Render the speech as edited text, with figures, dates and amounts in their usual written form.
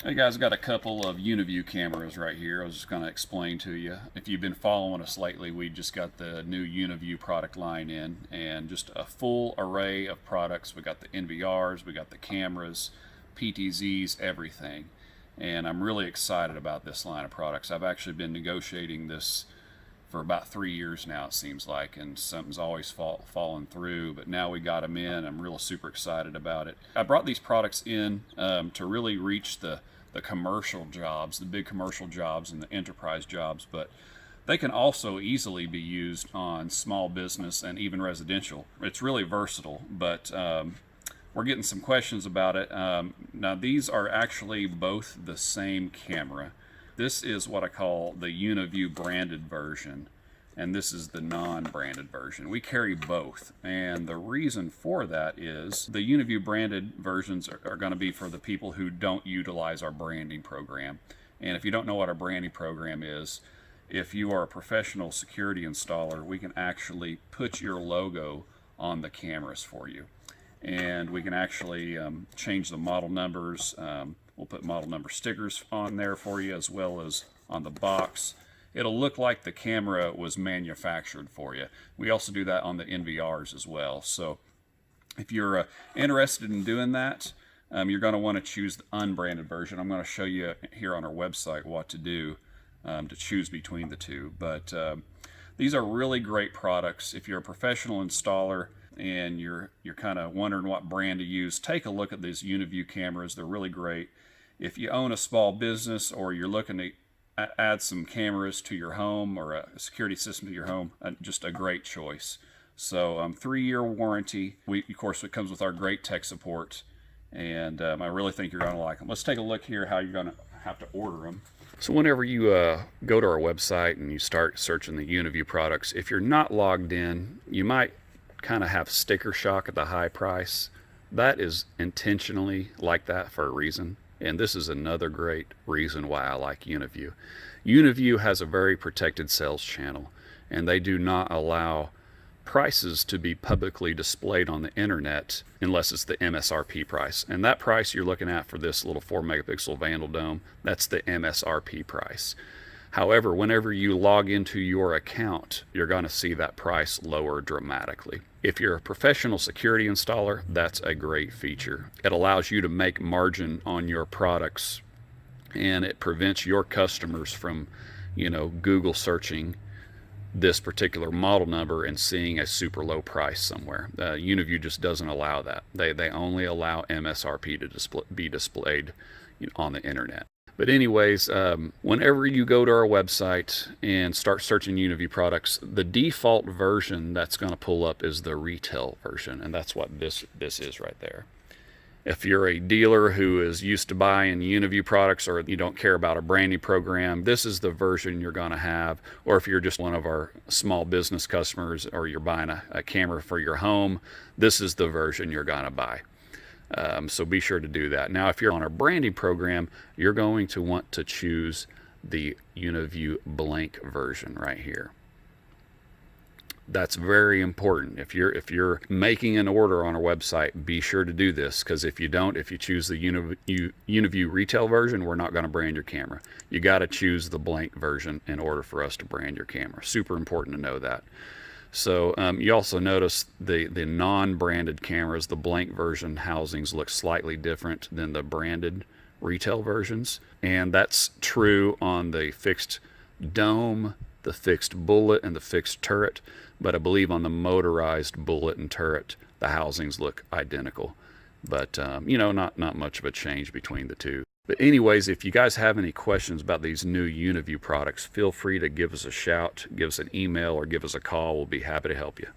Hey guys, got a couple of UNIVIEW cameras right here. I was just going to explain to you. If you've been following us lately, we just got the new UNIVIEW product line in, and just a full array of products. We got the NVRs, we got the cameras, PTZs, everything. And I'm really excited about this line of products. I've actually been negotiating this for about 3 years now, it seems like, and something's always fallen through, but now we got them in. I'm real super excited about it. I brought these products in to really reach the commercial jobs, the big commercial jobs and the enterprise jobs, but they can also easily be used on small business and even residential. It's really versatile, but we're getting some questions about it. Now, these are actually both the same camera. This is what I call the UNIVIEW branded version, and this is the non-branded version. We carry both, and the reason for that is the UNIVIEW branded versions are going to be for the people who don't utilize our branding program. And if you don't know what our branding program is, if you are a professional security installer, we can actually put your logo on the cameras for you. And we can actually change the model numbers. We'll put model number stickers on there for you, as well as on the box. It'll look like the camera was manufactured for you. We also do that on the NVRs as well. So if you're interested in doing that, you're going to want to choose the unbranded version. I'm going to show you here on our website what to do to choose between the two. But these are really great products. If you're a professional installer and you're kind of wondering what brand to use, take a look at these UNIVIEW cameras. They're really great. If you own a small business or you're looking to add some cameras to your home or a security system to your home, just a great choice. So 3-year warranty. Of course, it comes with our great tech support, and I really think you're going to like them. Let's take a look here how you're going to have to order them. So whenever you go to our website and you start searching the UNIVIEW products, if you're not logged in, you might kind of have sticker shock at the high price. That is intentionally like that for a reason. And this is another great reason why I like UNIVIEW. UNIVIEW has a very protected sales channel, and they do not allow prices to be publicly displayed on the internet unless it's the MSRP price. And that price you're looking at for this little 4 megapixel Vandal Dome, that's the MSRP price. However, whenever you log into your account, you're going to see that price lower dramatically. If you're a professional security installer, that's a great feature. It allows you to make margin on your products, and it prevents your customers from, Google searching this particular model number and seeing a super low price somewhere. UNIVIEW just doesn't allow that. They only allow MSRP to be displayed on the internet. But anyways, whenever you go to our website and start searching UNIVIEW products, the default version that's going to pull up is the retail version, and that's what this is right there. If you're a dealer who is used to buying UNIVIEW products, or you don't care about a branding program, this is the version you're going to have. Or if you're just one of our small business customers, or you're buying a camera for your home, this is the version you're going to buy. So be sure to do that. Now, if you're on a branding program, you're going to want to choose the UNIVIEW blank version right here. That's very important. If you're making an order on our website, be sure to do this, because if you don't, if you choose the UNIVIEW retail version, we're not going to brand your camera. You got to choose the blank version in order for us to brand your camera. Super important to know that. So you also notice the non-branded cameras, the blank version housings look slightly different than the branded retail versions. And that's true on the fixed dome, the fixed bullet, and the fixed turret. But I believe on the motorized bullet and turret, the housings look identical. But, not much of a change between the two. But anyways, if you guys have any questions about these new UNIVIEW products, feel free to give us a shout, give us an email, or give us a call. We'll be happy to help you.